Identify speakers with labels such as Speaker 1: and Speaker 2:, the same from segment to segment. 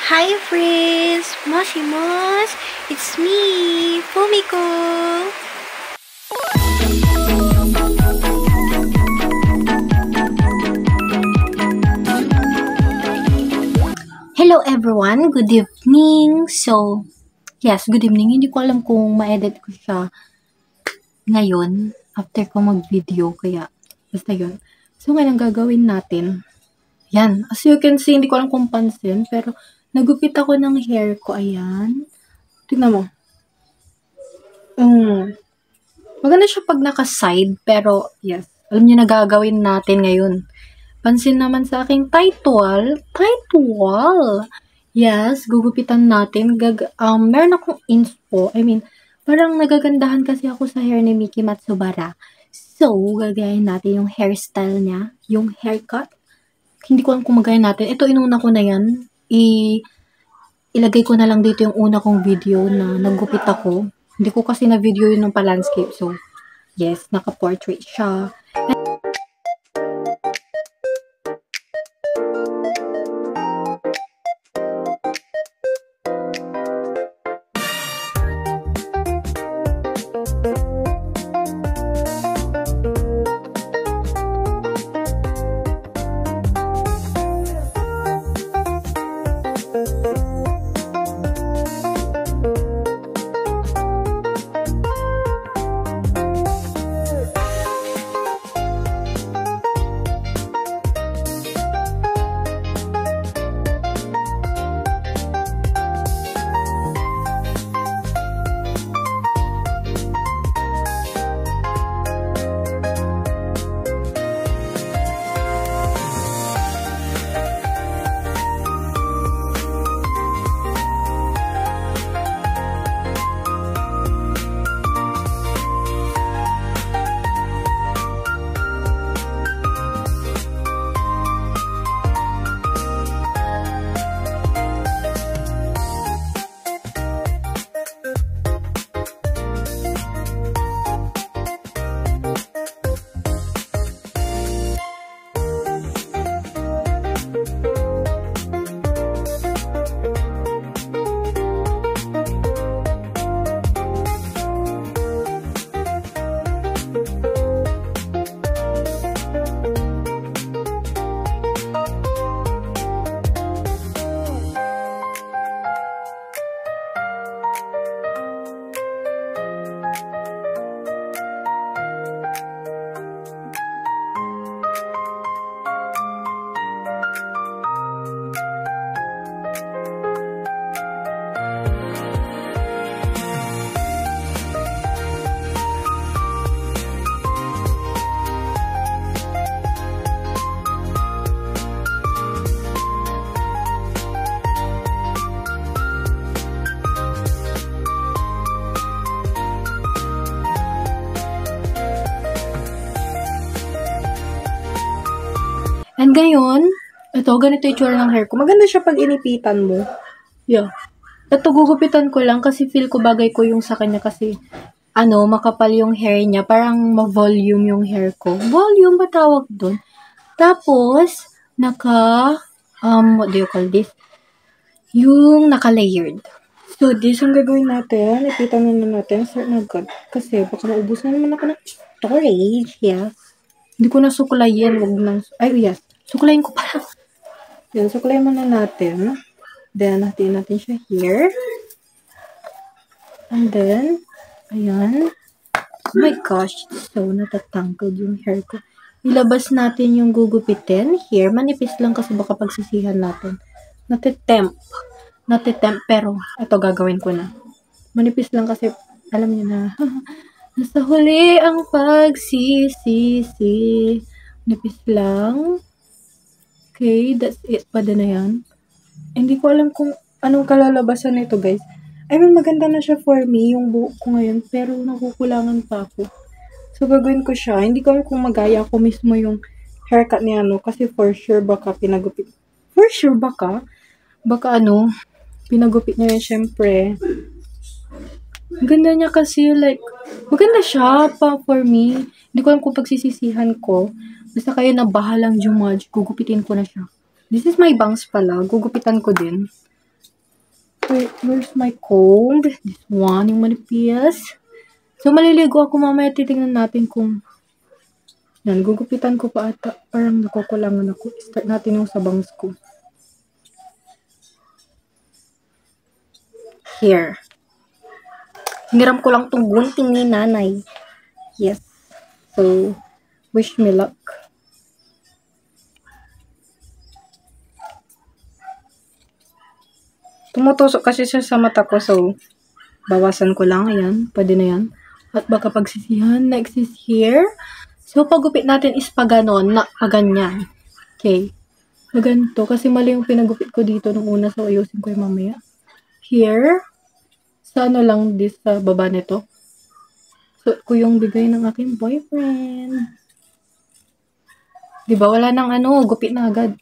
Speaker 1: Hi friends! Moshimos! It's me, Fumiko! Hello everyone! Good evening! So, yes, good evening. Hindi ko alam kung ma-edit ko siya ngayon after ko mag-video. Kaya, basta yun. So, ngayon ang gagawin natin, yan. As you can see, hindi ko alam kung pansin, pero nagupit ako ng hair ko. Ayan. Tignan mo. Maganda siya pag naka-side, pero yes. Alam niyo na gagawin natin ngayon. Pansin naman sa aking title. Yes, gugupitan natin. Meron akong inspo. Parang nagagandahan kasi ako sa hair ni Miki Matsubara. So, gagayin natin yung hairstyle niya. Yung haircut. Hindi ko alam kung magayin natin. Ito, inuna ko na yan. Ilagay ko na lang dito yung una kong video na naggupit ako. Hindi ko kasi na video yun ng pa-landscape. So, yes, naka-portrait siya. And ngayon, ito, ganito yung tsura ng hair ko. Maganda siya pag inipitan mo. Yeah. Ito, gugupitan ko lang kasi feel ko bagay ko yung sa kanya kasi, makapal yung hair niya. Parang ma-volume yung hair ko. Volume ba tawag dun? Tapos, what do you call this? Yung naka-layered. So, this ang gagawin natin. Ipitan na natin. Start na agad. Kasi, baka maubos na naman ako ng storage. Yes. Hindi ko na sukulayin. Yes. Sukulayin ko pala. Yan, sukulayin muna natin. Then, natin siya here. And then, ayan. Oh my gosh. So, natatangled yung hair ko. Ilabas natin yung gugupitin. Here, manipis lang kasi baka pagsisihan natin. Natitemp, pero ito gagawin ko na. Manipis lang kasi, alam niyo na, nasa huli ang pagsisisi. Nipis lang. Okay, that's it. Pwede na yan. Hindi ko alam kung anong kalalabasan nito, guys. Maganda na siya for me, yung buhok ko ngayon, pero nakukulangan pa ako. So, gagawin ko siya. Hindi ko alam kung magaya ako mismo yung haircut ni kasi for sure baka pinagupit. For sure baka pinagupit niya yun, syempre. Ganda niya kasi, like, maganda siya pa for me. Hindi ko alam kung pagsisisihan ko. Basta kayo na bahalang jumudge, gugupitin ko na siya. This is my bangs pala. Gugupitan ko din. Wait, where's my comb? This one, yung manipis. So, maliligo ako mamaya. Titingnan natin kung yan, gugupitan ko pa ata. Parang nakukulangan ako. Start natin yung sa bangs ko. Here. Hiniram ko lang tong gunting ni nanay. Yes. So, wish me luck. Tumutusok kasi siya sa mata ko. So, bawasan ko lang. Ayan. Pwede na yan. At baka pagsisihan. Next is here. So, paggupit natin is paganon. Na paganyan. Okay. Paganto. Kasi mali yung pinagupit ko dito nung una. So, ayusin ko yung mamaya. Here. Sa ano lang this sa baba nito. So, ko yung bigay ng aking boyfriend. Diba? Wala nang ano. Gupit na agad.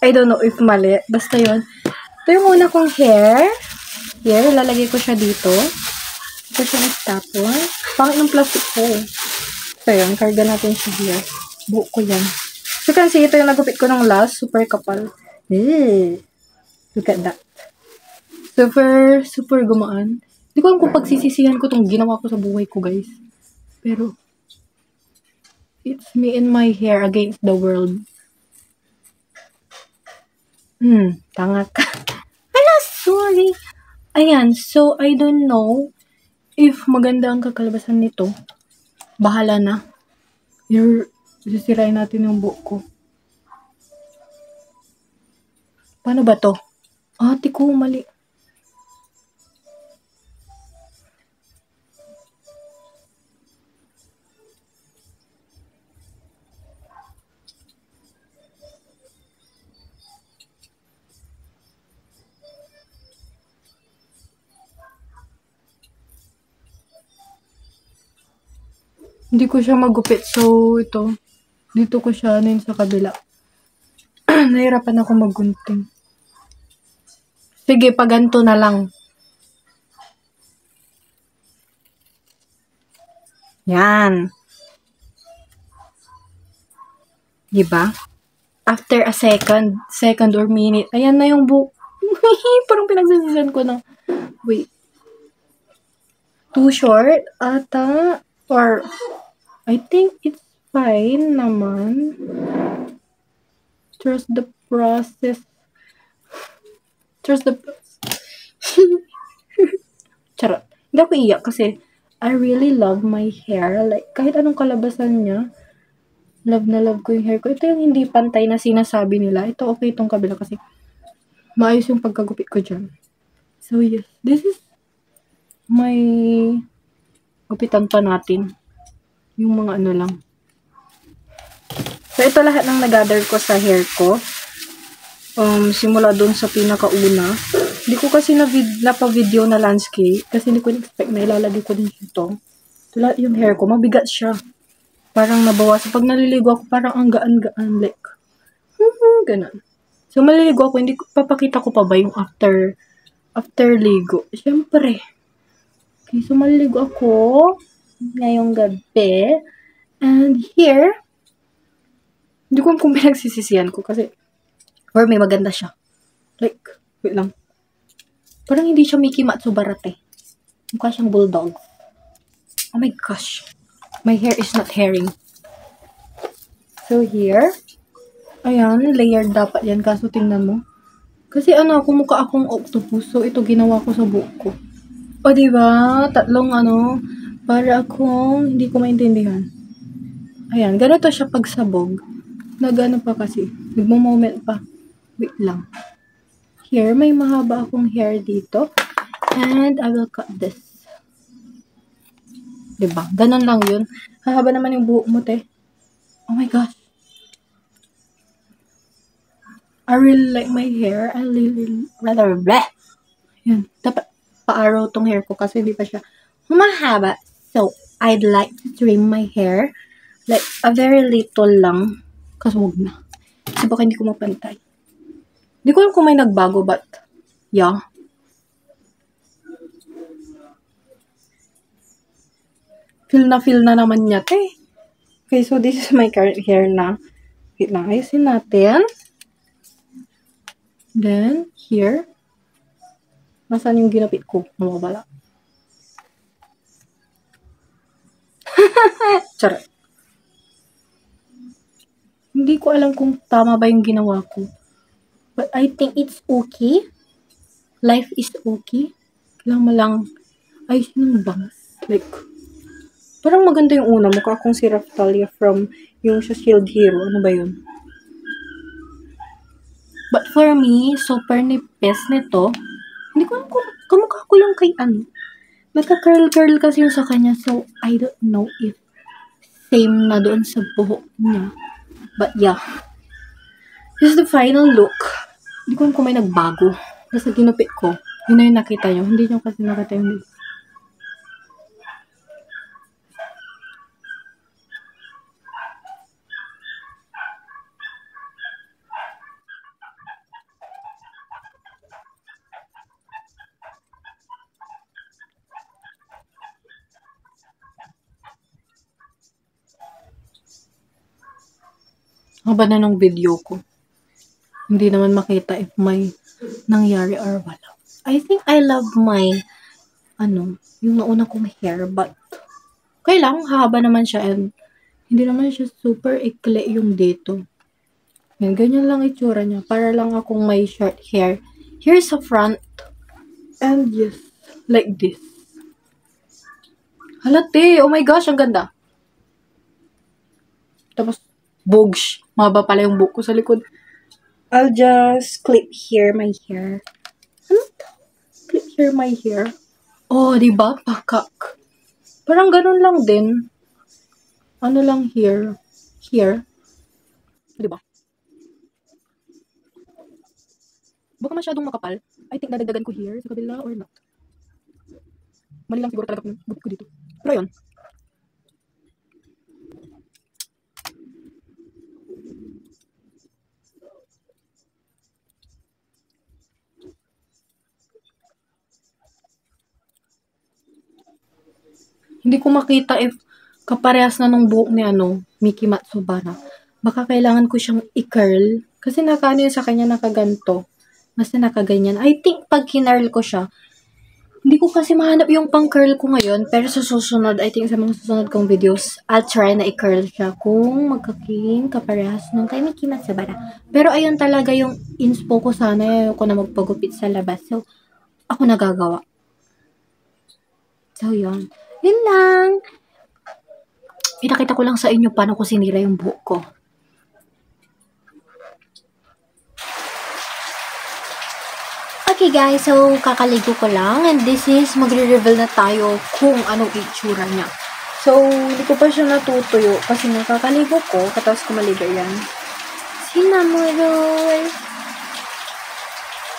Speaker 1: I don't know if mali. Basta yun. Ito yung una kong hair. Here. Lalagay ko siya dito. Ito siya nagtapon. Pangit ng plastic ko. So, yun. Karga natin siya here. Buhok ko yan. So, kasi ito yung nagupit ko ng last. Super kapal. Look at that. Super gumaan. Hindi ko alam kung pagsisisihan ko itong ginawa ko sa buhay ko, guys. Pero, it's me and my hair against the world. Tanga ka. Ala, sorry. Ayan, so, I don't know if maganda ang kakalabasan nito. Bahala na. Sisirain natin yung buhok ko. Paano ba to? Ate ko, mali. Hindi ko siya magupit. So, ito. Dito ko siya anin sa kabila. Nahirapan ako maggunting. Sige, paganto na lang. Yan. Diba? After a second or minute, ayan na yung buhok. Parang pinagsisisan ko na. Wait. Too short? Ata? Or, I think it's fine naman. Trust the process. Charot. Hindi ako iyak kasi I really love my hair. Like, kahit anong kalabasan niya, love na love ko yung hair ko. Ito yung hindi pantay na sinasabi nila. Ito okay itong kabila kasi maayos yung pagkagupit ko dyan. So, yes. This is my gupitan pa natin. Yung mga ano lang. So, ito lahat ng nag-gather ko sa hair ko. Simula dun sa pinakauna. Hindi ko kasi napa-video na landscape. Kasi hindi ko expect na ilalagay ko din ito. Ito lahat yung hair ko. Mabigat siya. Parang nabawas. Pag naliligo ako, parang ang gaan-gaan. Like, ganun. So, maliligo ako. Hindi ko, papakita ko pa ba yung after ligo. Siyempre. Okay, so maliligo ako ngayong gabi. And here, hindi ko kung pinagsisisihan ko kasi or may maganda siya. Like, wait lang. Parang hindi siya Mickey Matsubarate. Mukha siyang bulldog. Oh my gosh. My hair is not hairing. So here, ayan, layered dapat yan. Kaso tingnan mo. Kasi ano, mukha akong octopus. So ito ginawa ko sa buhok ko. O, diba? Tatlong ano, para akong hindi ko maintindihan. Ayan, ganito siya pagsabog. Nagano pa kasi. Nagmo-moment pa. Wait lang. Here, may mahaba akong hair dito. And I will cut this. Diba? Ganon lang yun. Hahaba naman yung buhok mo, te. Oh my gosh. I really like my hair. I really rather bleh. Yan. Dapat pa-arrow tong hair ko kasi hindi pa siya mahaba. So, I'd like to trim my hair. Like, a very little lang. Kasi wag na. Kasi baka hindi ko mapantay. Hindi ko alam kung may nagbago, but yeah. Feel na naman niya, te. Okay, so this is my current hair na. Wait lang, ayusin natin. Then, here. Nasaan yung ginapit ko? Mawawala. Charot. Hindi ko alam kung tama ba yung ginawa ko. But I think it's okay. Life is okay. Kailangan mo lang ayusin yung bangs. Like, parang maganda yung una. Mukha akong si Raftalia from yung sa Shield Hero. Ano ba yun? But for me, super nipis nito. Hindi ko alam kung kamukha ko yung kay ano. Nagka-curl-curl kasi yung sa kanya. So, I don't know if same na doon sa buhok niya. But yeah. This is the final look. Hindi ko alam kung may nagbago. Nasa ginupit ko. Yun na yung nakita nyo. Hindi nyo kasi nakita yung haba na nung video ko. Hindi naman makita if may nangyari or wala. I think I love my yung nauna kong hair, but okay lang, haba naman siya and hindi naman siya super ikli yung dito. Yan, ganyan lang itsura niya. Para lang akong may short hair. Here's the front. And yes, like this. Halate, oh my gosh, ang ganda. Tapos, bogs. Mahaba pala yung buhok ko sa likod. I'll just clip here my hair. Ano to? Clip here my hair. Oh, diba? Pakak. Parang ganun lang din. Ano lang here. Here. Diba? Baka masyadong makapal. I think dadagdagan ko here sa kabila or not. Mali lang siguro talaga kung gupit ko dito. Pero yun. Hindi ko makita if kaparehas na nung buhok ni Miki Matsubara. Baka kailangan ko siyang i-curl. Kasi nakaano yun sa kanya nakaganto. Basta nakaganyan. I think pag kinurl ko siya, hindi ko kasi mahanap yung pang-curl ko ngayon. Pero sa susunod, I think sa mga susunod kong videos, I'll try na i-curl siya kung magkaking kaparehas nung kay Miki Matsubara. Pero ayun talaga yung inspo ko sana. Ayoko na magpagupit sa labas. So, ako nagagawa. So, yun. Yun lang. Pinakita ko lang sa inyo paano ko sinira yung buhok ko. Okay guys, so kakaligo ko lang and this is magre-reveal na tayo kung anong itsura niya. So, hindi ko pa siya natutuyo kasi nakakaligo ko katapos ko maligo yan. Sinamurol.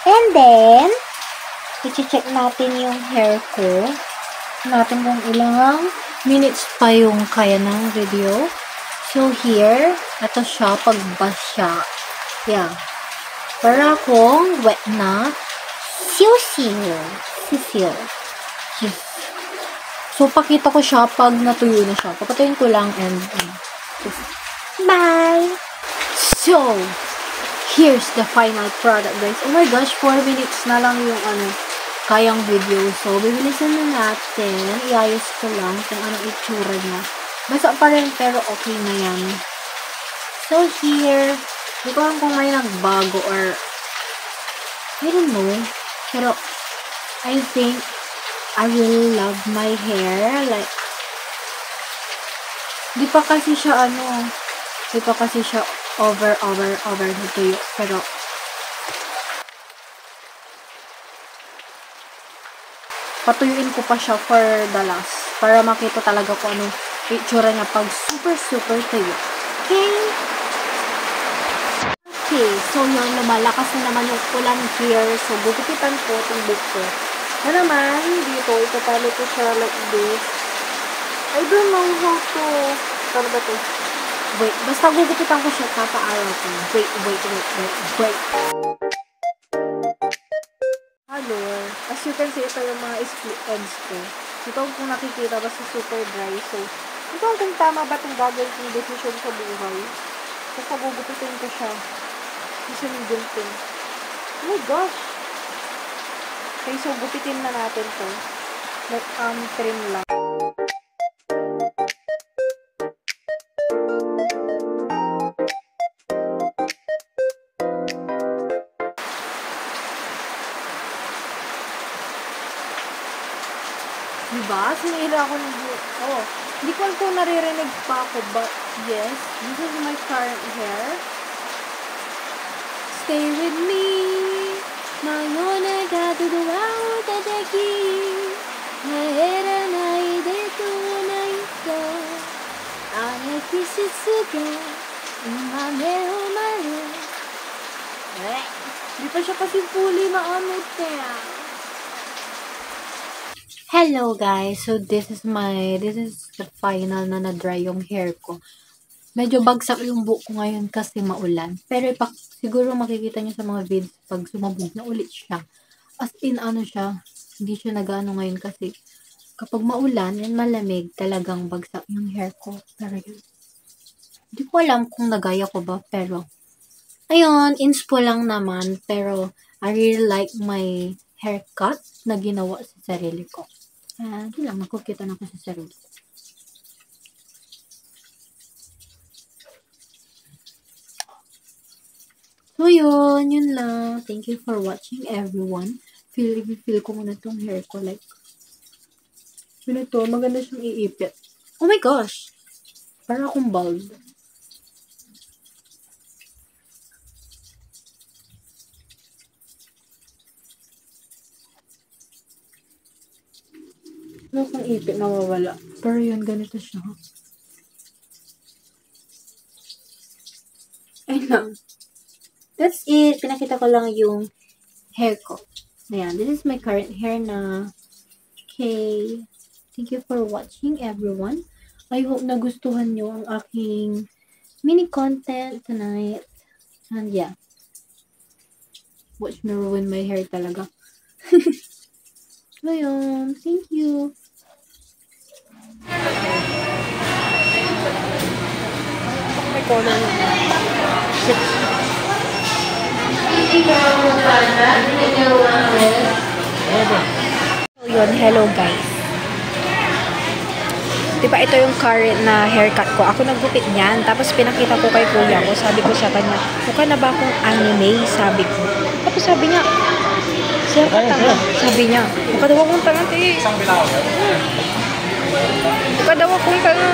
Speaker 1: And then, i-check natin yung hair ko. Natin kung ilang minutes pa yung kaya ng video. So, here, ito siya, pagbas siya. Yan. Para akong wet na sisil. Yes. So, pakita ko siya pag natuyo na siya. Papatayin ko lang and bye! So, here's the final product, guys. Oh my gosh, 4 minutes na lang yung kayang video. So, bibilisan na natin. Iayos ko lang kung anong itsura niya. Basa pa rin, pero okay na yan. So, here, hindi ko alam kung may nagbago or I don't know. Pero, I think I will love my hair. Like, di pa kasi siya over natuyo. Pero, patuyuin ko pa siya for the last. Para makita talaga kung anong itsura niya pag super tuyo. Okay, so yun, lumalakas na naman yung ulan here. So, gugupitan ko itong book ko. Na naman, dito, itatalo ko siya like this. I don't know how to, ano ba to? Wait, basta gugupitan ko siya, papaaraw ko. Wait. Hello, as you can see, ito yung mga split ends ko. Ito kung nakikita, basta super dry. So, ito kung tama ba itong gagawin kong decision sa buhay. Basta gugupitan ko siya. Isa yung gunting. Oh my gosh! Okay, so gupitin na natin to. Like, trim lang. Diba? Sinira ko ng buhok ko. Hindi ko alam kung naririnig pa ako, but yes, this is my current hair. Stay with me. Mayona ga tuduwa o tataki. Naera nai de tunai ka. Ayaki shitsuga. Umame umare. Di pa siya kasi fully maamit kaya. Hello guys, so this is the final na na-dry yung hair ko. Medyo bagsak yung buhok ko ngayon kasi maulan. Pero siguro makikita nyo sa mga vids pag sumabog na ulit siya. As in ano siya, hindi siya nagano ngayon kasi kapag maulan, yan malamig, talagang bagsak yung hair ko. Pero yun, hindi ko alam kung nagaya ko ba, pero ayun, inspo lang naman. Pero I really like my haircut na ginawa sa sarili ko. Hindi lang, magkukita na ako sa sarili. So, yun lang. Thank you for watching, everyone. Feel ko muna tong hair ko. Like, yun ito, maganda siyang iipit. Oh my gosh! Parang akong bald. Ano kung ipit nawawala? Pero yun, ganito siya. Ayun lang. That's it. Pinakita ko lang yung hair ko. Ayan. This is my current hair na. Okay. Thank you for watching, everyone. I hope nagustuhan nyo ang aking mini content tonight. And yeah. Watch me ruin my hair talaga. So, yun. Thank you. May color yun. Shit. So, yun. Hello, guys. Diba ito yung current na haircut ko. Ako naggupit niyan. Tapos pinakita ko kay kuya ko. Sabi ko sa kanya, mukha na ba akong anime? Sabi ko. Tapos sabi niya, siya ka tanga. Sabi niya, mukha daw akong tanga. Mukha daw akong tanga.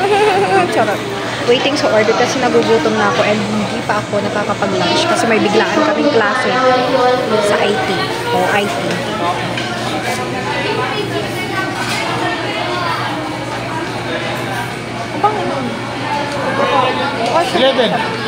Speaker 1: Charot. Waiting sa order kasi nagugutom na ako and hindi pa ako nakakapag-lunch kasi may biglaan kaming klase sa IT o IT. Abang 11.